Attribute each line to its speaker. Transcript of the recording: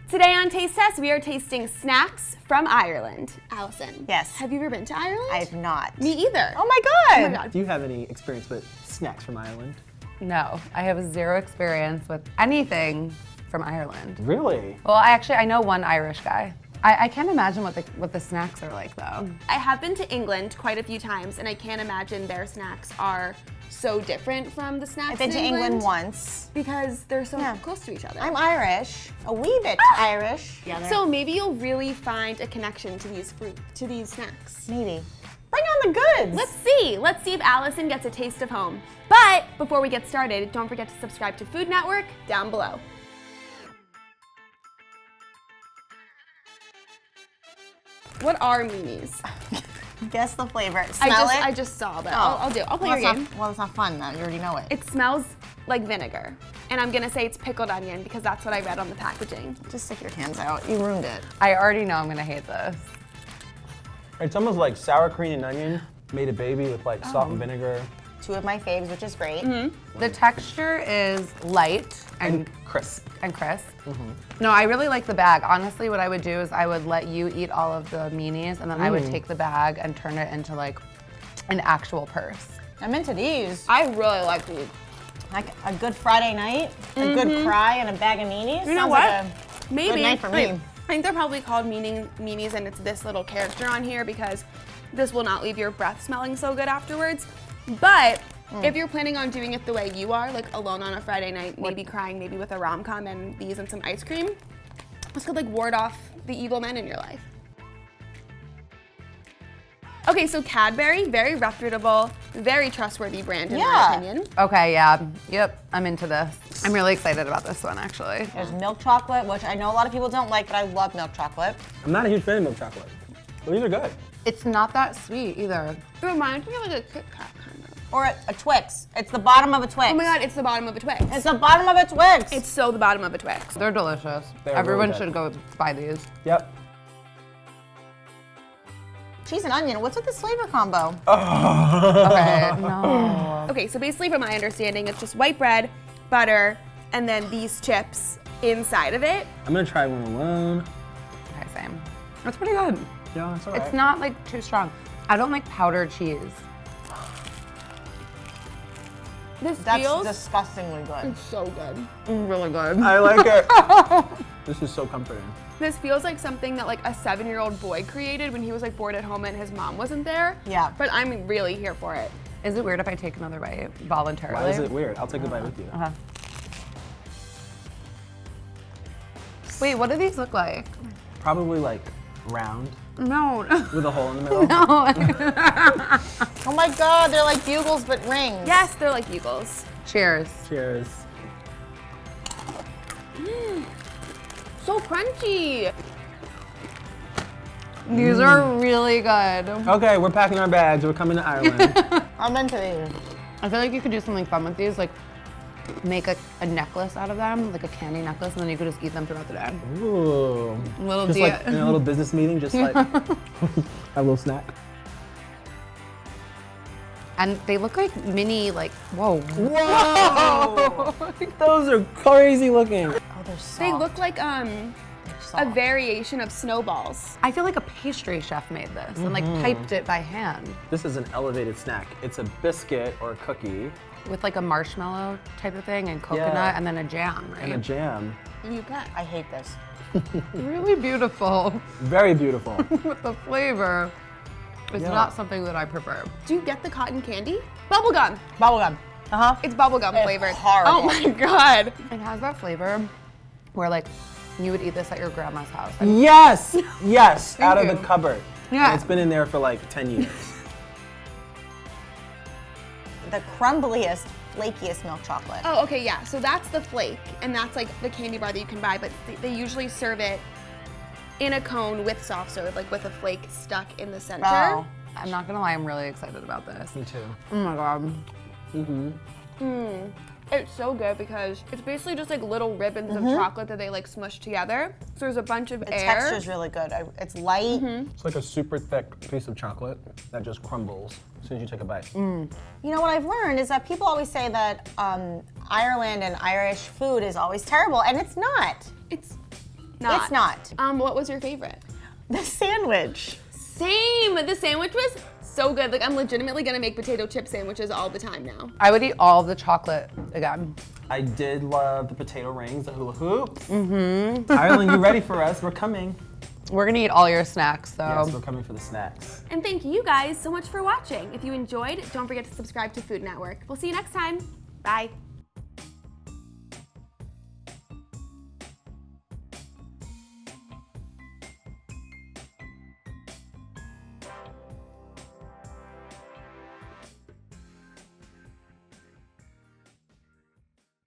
Speaker 1: Today on Taste Test, we are tasting snacks from Ireland. Allison.
Speaker 2: Yes.
Speaker 1: Have you ever been to Ireland?
Speaker 2: I have not.
Speaker 1: Me either.
Speaker 2: Oh my God.
Speaker 1: Oh my God.
Speaker 3: Do you have any experience with snacks from Ireland?
Speaker 4: No, I have zero experience with anything from Ireland.
Speaker 3: Really?
Speaker 4: Well, I know one Irish guy. I can't imagine what the snacks are like though.
Speaker 1: I have been to England quite a few times, and I can't imagine their snacks are so different from the snacks
Speaker 2: I've been to England once.
Speaker 1: because they're so close to each other.
Speaker 2: I'm Irish, a wee bit Irish. Yeah,
Speaker 1: So maybe you'll really find a connection to these snacks.
Speaker 2: maybe. Bring on the goods.
Speaker 1: Let's see if Allison gets a taste of home. But before we get started, don't forget to subscribe to Food Network down below. What are Meanies?
Speaker 2: Guess the flavor. Smell it.
Speaker 1: I just saw, but I'll play your game.
Speaker 2: Well, it's not fun though. You already know it.
Speaker 1: It smells like vinegar. And I'm gonna say it's pickled onion because that's what I read on the packaging.
Speaker 2: Just stick your hands out. You ruined it.
Speaker 4: I already know I'm gonna hate this.
Speaker 3: It's almost like sour cream and onion made a baby with like salt and vinegar.
Speaker 2: Two of my faves, which is great.
Speaker 4: The texture is light and
Speaker 3: Crisp.
Speaker 4: crisp. No, I really like the bag. Honestly, what I would do is I would let you eat all of the Meanies, and then I would take the bag and turn it into like an actual purse.
Speaker 2: I'm into these.
Speaker 1: I really like these.
Speaker 2: Like a good Friday night, a good cry, and a bag of Meanies.
Speaker 1: You know
Speaker 2: Sounds
Speaker 1: what?
Speaker 2: Like a
Speaker 1: Maybe.
Speaker 2: good night for me.
Speaker 1: I think they're probably called Meanies, and it's this little character on here because this will not leave your breath smelling so good afterwards. But if you're planning on doing it the way you are, like alone on a Friday night, maybe crying, maybe with a rom-com and these and some ice cream, this could like ward off the evil men in your life. Okay, so Cadbury, very reputable, very trustworthy brand in my opinion.
Speaker 4: Okay, yeah, yep, I'm into this. I'm really excited about this one actually.
Speaker 2: There's milk chocolate, which I know a lot of people don't like, but I love milk chocolate.
Speaker 3: I'm not a huge fan of milk chocolate. But these are good.
Speaker 4: It's not that sweet either.
Speaker 1: It reminds me of like a Kit Kat kind of.
Speaker 2: Or a Twix. It's the bottom of a Twix.
Speaker 1: Oh my God, it's the bottom of a Twix.
Speaker 2: It's the bottom of a Twix.
Speaker 1: It's so the bottom of a Twix.
Speaker 4: They're delicious.
Speaker 3: They're
Speaker 4: Everyone
Speaker 3: really good.
Speaker 4: should go buy these.
Speaker 3: Yep.
Speaker 2: Cheese and onion. What's with this flavor combo?
Speaker 4: Okay, no.
Speaker 1: Okay, so basically from my understanding, it's just white bread, butter, and then these chips inside of it.
Speaker 3: I'm gonna try one alone.
Speaker 4: Okay, same. It's pretty good.
Speaker 3: Yeah, it's alright.
Speaker 4: It's not like too strong. I don't like powdered cheese.
Speaker 1: This
Speaker 2: That's
Speaker 1: feels
Speaker 2: disgustingly good.
Speaker 1: so good.
Speaker 4: Really good.
Speaker 3: I like it. This is so comforting.
Speaker 1: This feels like something that like a 7-year-old boy created when he was like bored at home and his mom wasn't there.
Speaker 2: Yeah.
Speaker 1: But I'm really here for it.
Speaker 4: Is it weird if I take another bite voluntarily?
Speaker 3: Why is it weird? I'll take a bite with you.
Speaker 4: Wait, what do these look like?
Speaker 3: Probably like round
Speaker 4: No.
Speaker 3: with a hole in the middle.
Speaker 2: Oh my God, they're like bugles but rings.
Speaker 1: Yes, they're like bugles.
Speaker 4: Cheers.
Speaker 3: Cheers.
Speaker 1: So crunchy.
Speaker 4: These are really good.
Speaker 3: Okay, we're packing our bags. We're coming to Ireland.
Speaker 2: I'm into these.
Speaker 4: I feel like you could do something fun with these, like make a necklace out of them, like a candy necklace, and then you could just eat them throughout the day.
Speaker 3: Ooh.
Speaker 4: Little
Speaker 3: Just like in a little business meeting, just like have a little snack.
Speaker 4: And they look like mini, like, whoa.
Speaker 3: Whoa! Those are crazy looking.
Speaker 2: Oh, they're soft.
Speaker 1: They look like
Speaker 2: They're
Speaker 1: a
Speaker 2: soft.
Speaker 1: variation of snowballs.
Speaker 4: I feel like a pastry chef made this and like typed it by hand
Speaker 3: This is an elevated snack. It's a biscuit or a cookie
Speaker 4: with like a marshmallow type of thing and coconut
Speaker 3: Yeah.
Speaker 4: and then a jam, right?
Speaker 3: and a jam.
Speaker 1: You bet.
Speaker 2: I hate this.
Speaker 4: Really beautiful
Speaker 3: Very beautiful.
Speaker 4: with the flavor. It's
Speaker 3: Yeah.
Speaker 4: not something that I prefer.
Speaker 1: Do you get the cotton candy? Bubblegum.
Speaker 2: Bubblegum. Uh-huh.
Speaker 1: It's bubblegum
Speaker 2: It's
Speaker 1: flavored.
Speaker 2: horrible.
Speaker 1: Oh my God.
Speaker 4: It has that flavor where like you would eat this at your grandma's house.
Speaker 3: Yes! Yes! Out of
Speaker 4: you.
Speaker 3: the cupboard.
Speaker 4: Yeah.
Speaker 3: And it's been in there for like 10 years.
Speaker 2: The crumbliest, flakiest milk chocolate.
Speaker 1: Oh, okay, yeah. So that's the flake, and that's like the candy bar that you can buy, but they usually serve it in a cone with soft serve, like with a flake stuck in the center.
Speaker 2: Oh.
Speaker 4: I'm not gonna lie, I'm really excited about this.
Speaker 3: Me too.
Speaker 4: Oh my God.
Speaker 1: It's so good because it's basically just like little ribbons of chocolate that they like smush together. So there's a bunch of
Speaker 2: The
Speaker 1: air.
Speaker 2: texture's really good. It's light.
Speaker 3: It's like a super thick piece of chocolate that just crumbles as soon as you take a bite.
Speaker 2: You know what I've learned is that people always say that Ireland and Irish food is always terrible, and it's not.
Speaker 1: It's Not.
Speaker 2: It's not.
Speaker 1: What was your favorite?
Speaker 2: The sandwich.
Speaker 1: Same. The sandwich was so good. Like I'm legitimately gonna make potato chip sandwiches all the time now.
Speaker 4: I would eat all of the chocolate again.
Speaker 3: I did love the potato rings, the hula hoops. Mm-hmm. Ireland, you ready for us? We're coming.
Speaker 4: We're gonna eat all your snacks, so.
Speaker 3: Yes, we're coming for the snacks.
Speaker 1: And thank you guys so much for watching. If you enjoyed, don't forget to subscribe to Food Network. We'll see you next time. Bye.